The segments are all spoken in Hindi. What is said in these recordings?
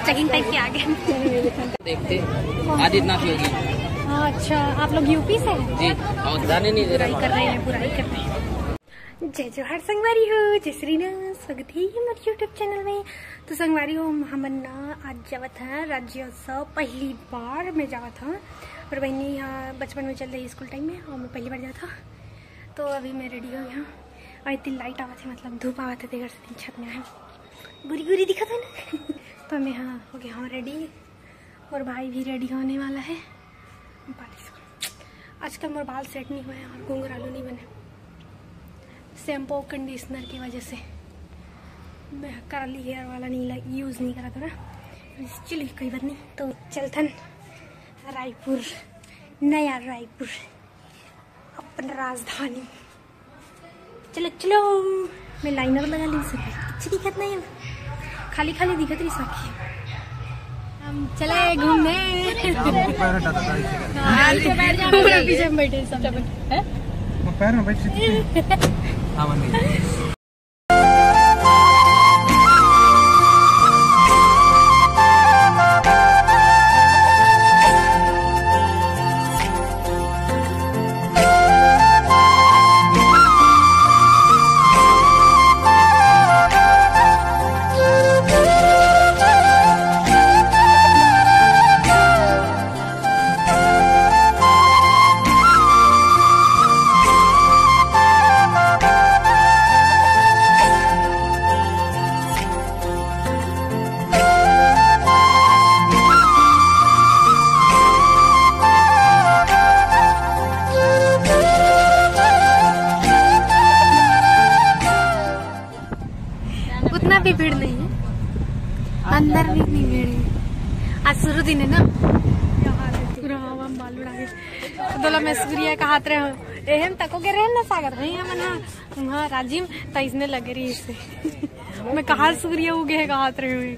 चेकिंग टाइप के आगे देखते आदित्यनाथ योगी। अच्छा, आप लोग यूपी से हैं? जी, और जाने नहीं दे रहे कर रहे हैं, बुराई कर रहे हैं। जय जोहार संगवारी हो, जय श्री राम। स्वागत है हमारे यूट्यूब चैनल में। तो संगवारी हो, हमन आज जावत है राज्योत्सव। पहली बार मैं जावत हूँ और बहनी यहाँ बचपन में चल रही स्कूल टाइम में, और मैं पहली बार जाता था। तो अभी मैं रेडी हो यहाँ, और इतनी लाइट आवा थे, मतलब धूप आवा थे, घर से छत में है बुरी बुरी दिखा था ना। तो मैं हाँ हो गया हाँ रेडी, और भाई भी रेडी होने वाला है। आजकल मोर बाल सेट नहीं हुए और घुंघरालू नहीं बने, शैम्पू कंडीशनर की वजह से। मैं करली हेयर वाला नहीं यूज़ नहीं करा था ना, चलिए कोई बात नहीं। तो चलथन रायपुर, नया रायपुर, अपन राजधानी। चलो चलो, मैं लाइनर लगा ली, अच्छी दिखत नहीं है, खाली खाली दिखत रही साखी। हम चले घूमने, पूरा पीछे में बैठे सब पैर में बैठ। उतना भी भीड़ नहीं है, अंदर भी नहीं भीड़ है। आज शुरू दिन है ना, पूरा हवा में बाल उड़ा के दोला में सूर्य का हाथ रहे हो एहन तको के रहे ना सागर नहीं है मना हाँ राजीव तो इसने लगे रही इससे। मैं कहा सूर्य उगे है हाथ रहे हुए।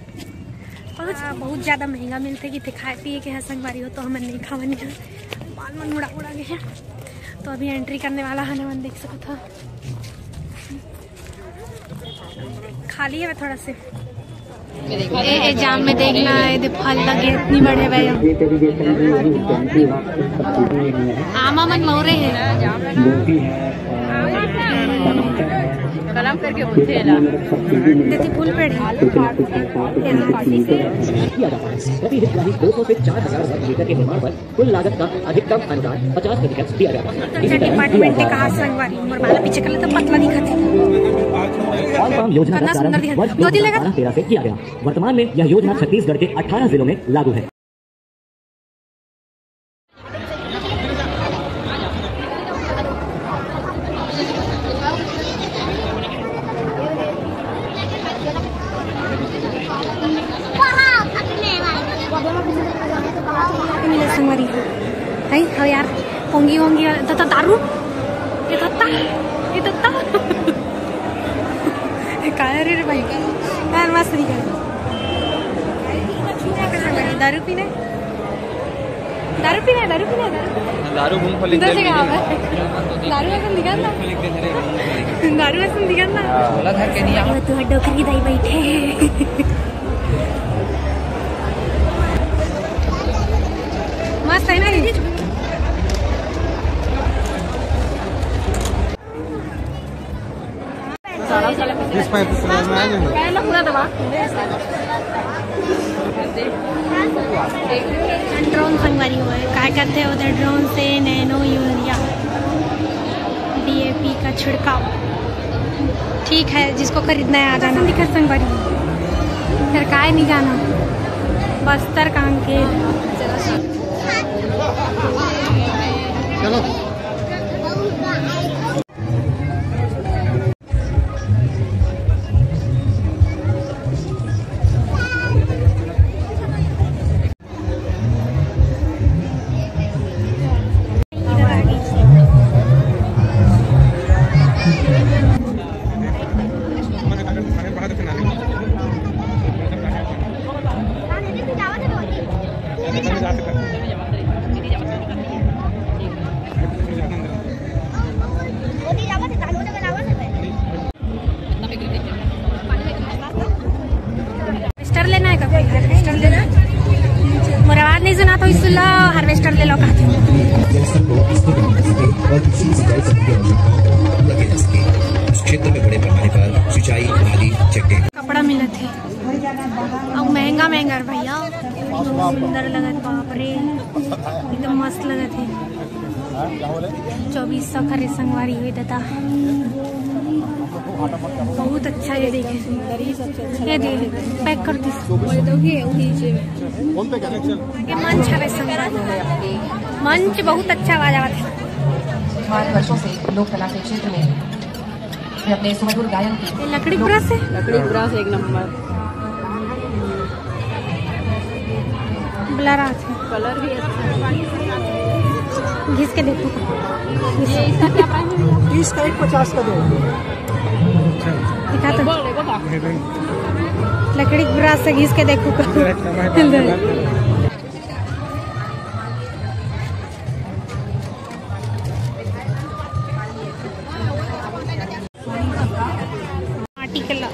बहुत ज्यादा महंगा मिलते कि खाए पिए के संगवारी हो, तो हमें नहीं खावन है, बाल मन उड़ा उड़ा गए। तो अभी एंट्री करने वाला है ना, मन देख सको था खाली है थोड़ा से। ए जाम में देखना है, फल लगे इतनी बड़े भाई आमा मन मोरे है कलम करके बोलते हैं ना, देखिए फूल पेड़ प्रति हितग्राही 200 से 4,000 वर्ग मीटर के निर्माण पर कुल लागत का अधिकतम अनुदान 50% दिया जाता है। डिपार्टमेंट के कहा संगवारी उम्र वाला पीछे कर ले तो पतला दिखता है। ऑल फार्म योजना का प्रारंभ वर्ष 2012-13 से किया गया। वर्तमान में यह योजना छत्तीसगढ़ के 18 जिलों में लागू है। संगवारी है हो यार, पोंगी वोंगी दत्ता दारू ये दत्ता काय रे भाई यार मस्त नहीं कर दारू पीने दारू मूंगफली दारू ऐसा निकालना बोला था कि नहीं तो डोकरी दाई बैठे मस्त है ना ये। ड्रोन संगवारी हुआ है, क्या करते हैं उधर ड्रोन से नैनो यूरिया DAP का छिड़काव। ठीक है, जिसको खरीदना है आ जाना। दिखा संगवारी फिर काय नहीं जाना, बस्तर कांकेर चलो। हार्वेस्टर ले लो। मोर आवाज नहीं सुना तो सुन लो, हार्वेस्टर ले लो कहती हूँ। उस क्षेत्र में बड़े पैमाने पर सिंचाई नाली चेक कपड़ा मिला थे और महंगा महंगा भैया, सुंदर लगत, बाप रे एकदम मस्त लगत है। 2400 खरे संगवारी हुई दादा, बहुत अच्छा है। देखे ये दे पैक कर दी। मंच है संगवारी, मंच बहुत अच्छा आवाज आवत है। वर्षों से लोक कला के क्षेत्र में अपने सुमधुर गायन की लकड़ी ब्रश है, लकड़ी ब्रश एक नंबर, ब्लर आते हैं, कलर भी अच्छा है। घिस के देखो, इसका क्या प्राइस है? 30 का 50 का दो। दिखा तो लकड़ी ब्रश से घिस के देखो। माटी के ला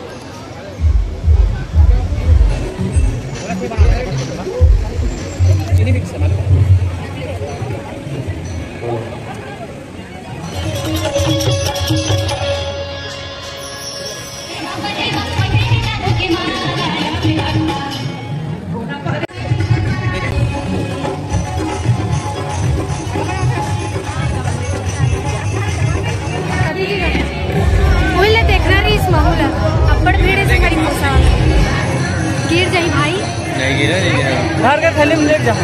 गिर जाई भाई, नहीं गिरा घर का थैली में लेट जा।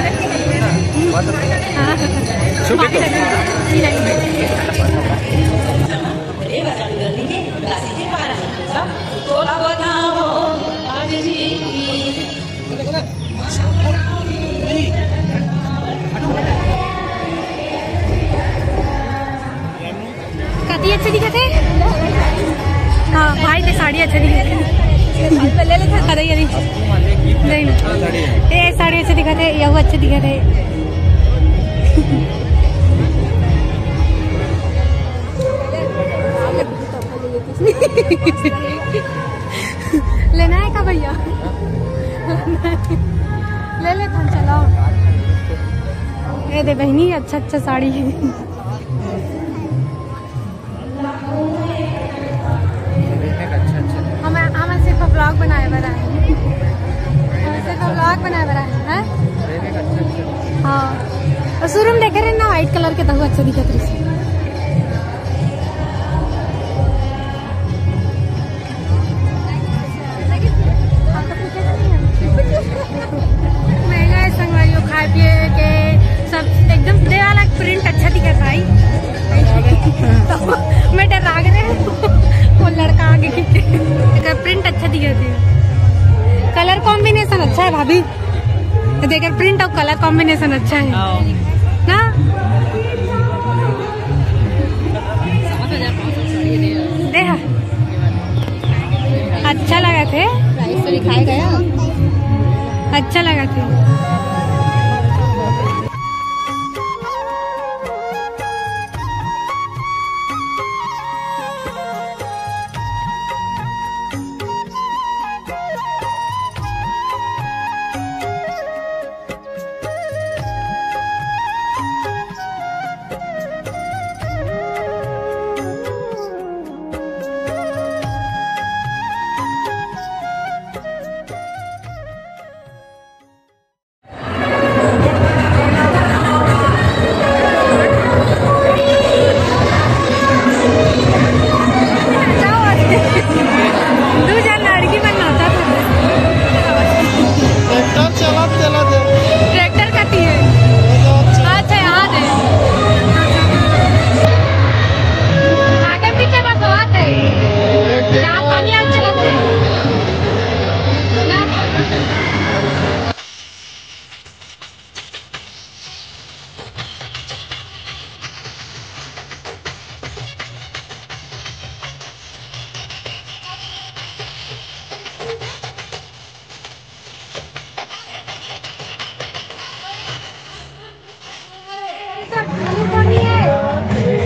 कति अच्छे दिखे थे। हाँ भाई ते साड़ी अच्छे दिखे थे। ले ले था नहीं ये साड़ी अच्छे दिखा थे, यह अच्छे दिखा थे। लेना है का भैया? ले ले था, चलाओ। ये दे बहनी, अच्छा अच्छा साड़ी है। हमें सिर्फ ब्लॉग बनाए बना है, सिर्फ ब्लॉग बनाए बना है। हाँ, और शुरू में देखे रहे ना व्हाइट कलर के, तो अच्छा दिखत रही। महंगा है संगवारियों, खाए पिए के सब एकदम दे वाला प्रिंट अच्छा दिखा भाई। तो मैं डर राग रहे वो लड़का आगे खींचे, प्रिंट अच्छा दिखा थी। कलर कॉम्बिनेशन अच्छा है भाभी, देखकर प्रिंट और कलर कॉम्बिनेशन अच्छा है ना। देखा अच्छा लगा थे, दिखाया गया, अच्छा लगा थे।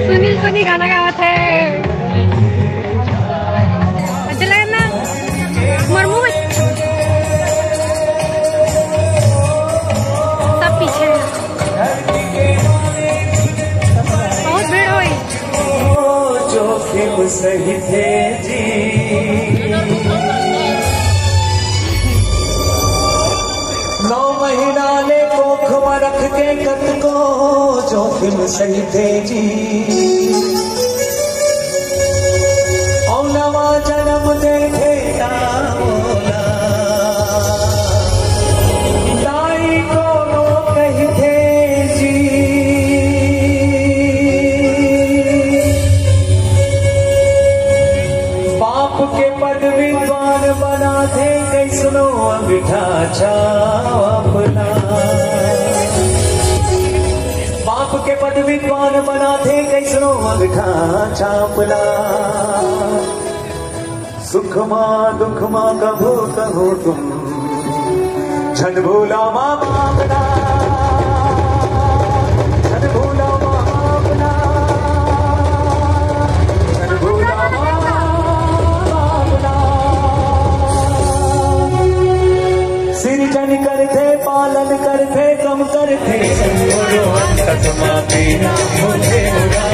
सुनील सोनी गाना गावत है, अच्छा लगा ना। मोर मुंह में सही थे जी। 9 महीना ने कोख में रख के कत को जोखिम सही थे जी। और नवा जन्म दे थे बोला दाई को नो कही थे जी। बाप के पद विद्वान बना थे कैसनो अंगीठा छाप अपना। बाप के पद विद्वान बना थे कैसनो अंगीठा छापना। सुख माँ दुख माँ कभू कहो तुम छन भूला माँ बापना। छन भूला माँ बापना। छन भूला माँ बापना। सृजन करते पालन करते कम करते अंत माँ पीना मुझे उड़ा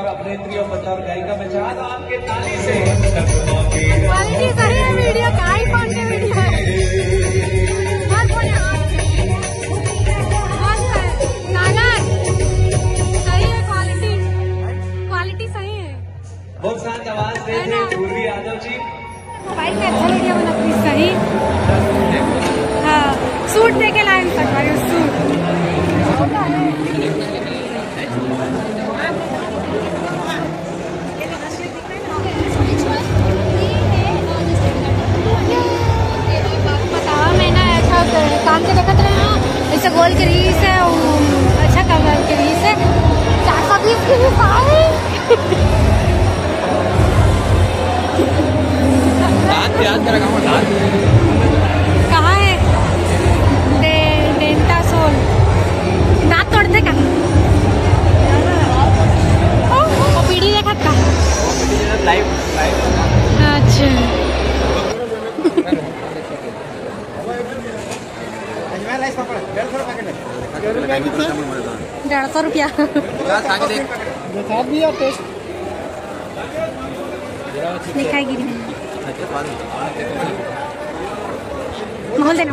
अभिनेत्री और बतौर गायिका में चाहता आपके ताली से क्वालिटी सही है। वीडियो का आईफोन के वीडियो है। बहुत बढ़िया गाना सही है। क्वालिटी सही है। बहुत शांत आवाज दे थे पूर्वी यादव जी। मोबाइल में अच्छा वीडियो बना प्लीज। सही हाँ सूट दे के लाइन तक सूट काम से देखते रहे ऐसे गोल के रीस है। अच्छा कलर के रीस है। 420 की भी कहाँ है डेंटा सोल दांत तोड़ते का पीढ़ी देखा का। अच्छा 150 रुपया दिखाएगी। माहौल देना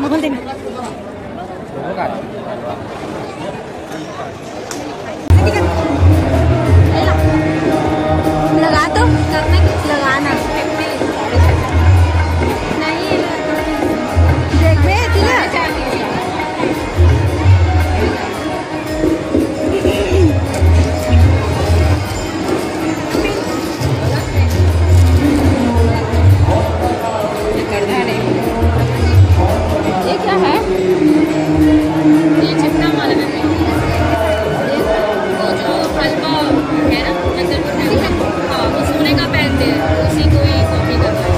लगा दो करना कुछ लगाना नहीं देख बे ये क्या है? ये चिपना वाला है। वो जो हल्का है ना मतलब हाँ वो सोने का पहनते हैं उसी को ही कॉपी करता है।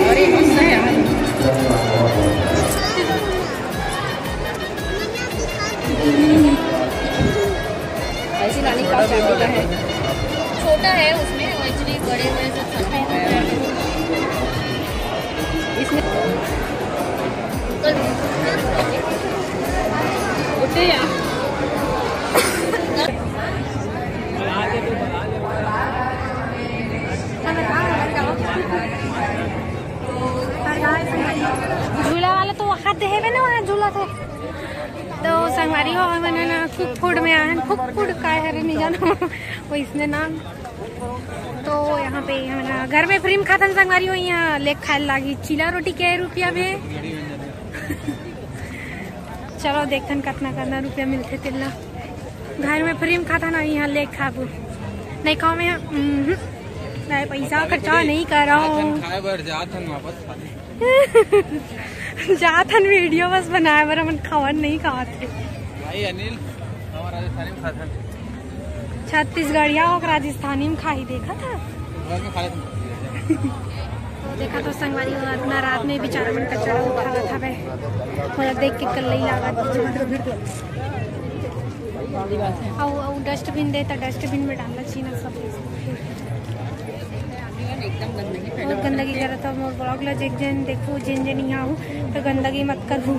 अरे मस्त है यार। ऐसी लाली का चांदी का है। छोटा है उसमें एक्चुअली बड़े में सब इसमें उठे यार। संगवारी हो मैंने ना कुक फूड में आया कुक फूड का है नहीं जाना वो इसने नाम। तो यहाँ पे हमारा घर में फ्री में खाता संगवारी हो यहाँ लेक खाए लागी चिला रोटी के रुपया में। चलो देखन कितना रुपया मिलते तिल्ला घर में फ्री में खाता ना यहाँ लेक खाबू नहीं खाओ मैं नहीं पैसा खर्चा नहीं कर रहा हूँ। जाथन वीडियो बस बनाया पर हम खावन नहीं खाते भाई अनिल राजस्थानी में खाता छत्तीसगढ़िया और राजस्थानी में खाई देखा था तो देखा तो संगवारी इतना रात में बेचारा मन कचरा उठा रहा था मैं देख के कल ही लगा और डस्टबिन दे तो डस्टबिन में डालना चाहिए ना सब बहुत गंदगी कर रहा था मोर ब्लॉग ला जेक जन देखो जिन जन यहाँ हूँ तो गंदगी मत करूँ।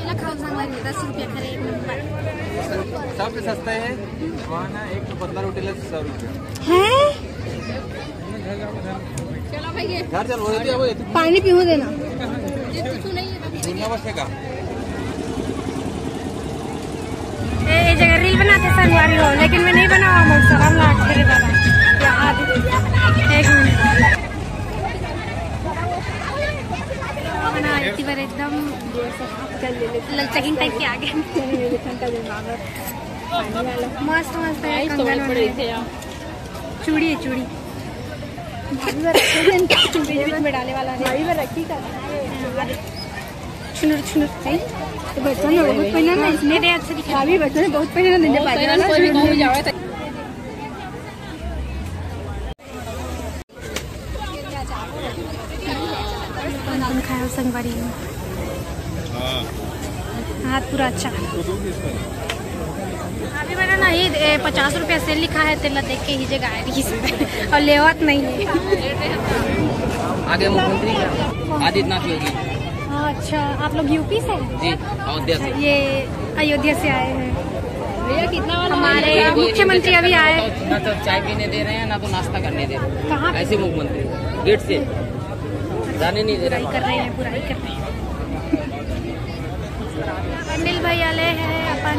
10 रुपया करे एक नंबर सबसे सस्ता है वहाँ ना 115 रोटी लग 100 रुपया है। घर चल वो पानी पीहू देना दुनिया बस का ये जगह रील बनाते संगवारी हो लेकिन मैं नहीं बनावा मुझे शर्म लगती है दादा एक मिनट बना इतनी बार एकदम ललचगिन टाइप के आगे मस्त मस्त है कंगन चूड़ी है चूड़ी बीच में डाले वाला छुनुर छुनुर तो बच्चों ने बहुत पहना ना इसमें दे अच्छा दिखा भी बच्चों ने बहुत पहना ना बाजे वाला खाया संगवारी में हाथ पूरा अच्छा अभी मैंने ना ये 50 रुपया सेल लिखा है तेला देख के ही जगह आ रही है और लेवत नहीं है आगे मुख्यमंत्री आदित्यनाथ योगी। अच्छा आप लोग यूपी से हैं? जी अयोध्या से। ये अयोध्या से आए हैं भैया कितना हमारे मुख्यमंत्री अभी आए ना तो चाय पीने दे रहे हैं ना तो नाश्ता करने दे रहे हैं। कहाँ ऐसे मुख्यमंत्री गेट से जाने नहीं दे रहे बुराई कर रहे हैं बुराई कर रहे हैं। अनिल भाई आले हैं अपन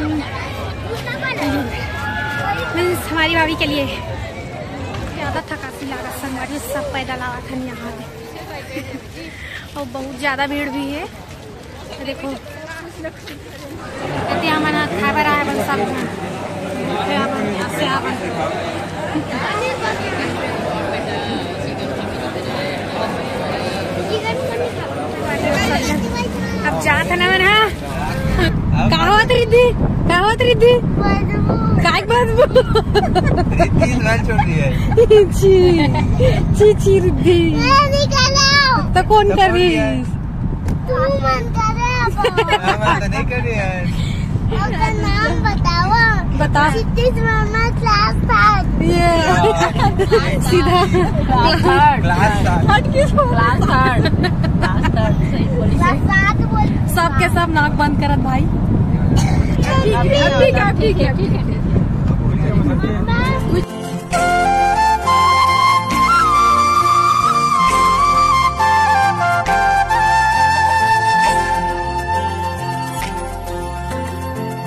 मीन्स हमारी भाभी के लिए ज़्यादा थकासी लागत संगवारी सब पैदल आवा था यहाँ पे और बहुत ज़्यादा भीड़ भी है देखो मना खबर आया बन सब अब जात ना मना कहावत रिद्धि काय बदबू ची रिद्धि तो कौन कर रही नाम बताओ बता सीधा सबके सब नाक बंद करत भाई। ठीक है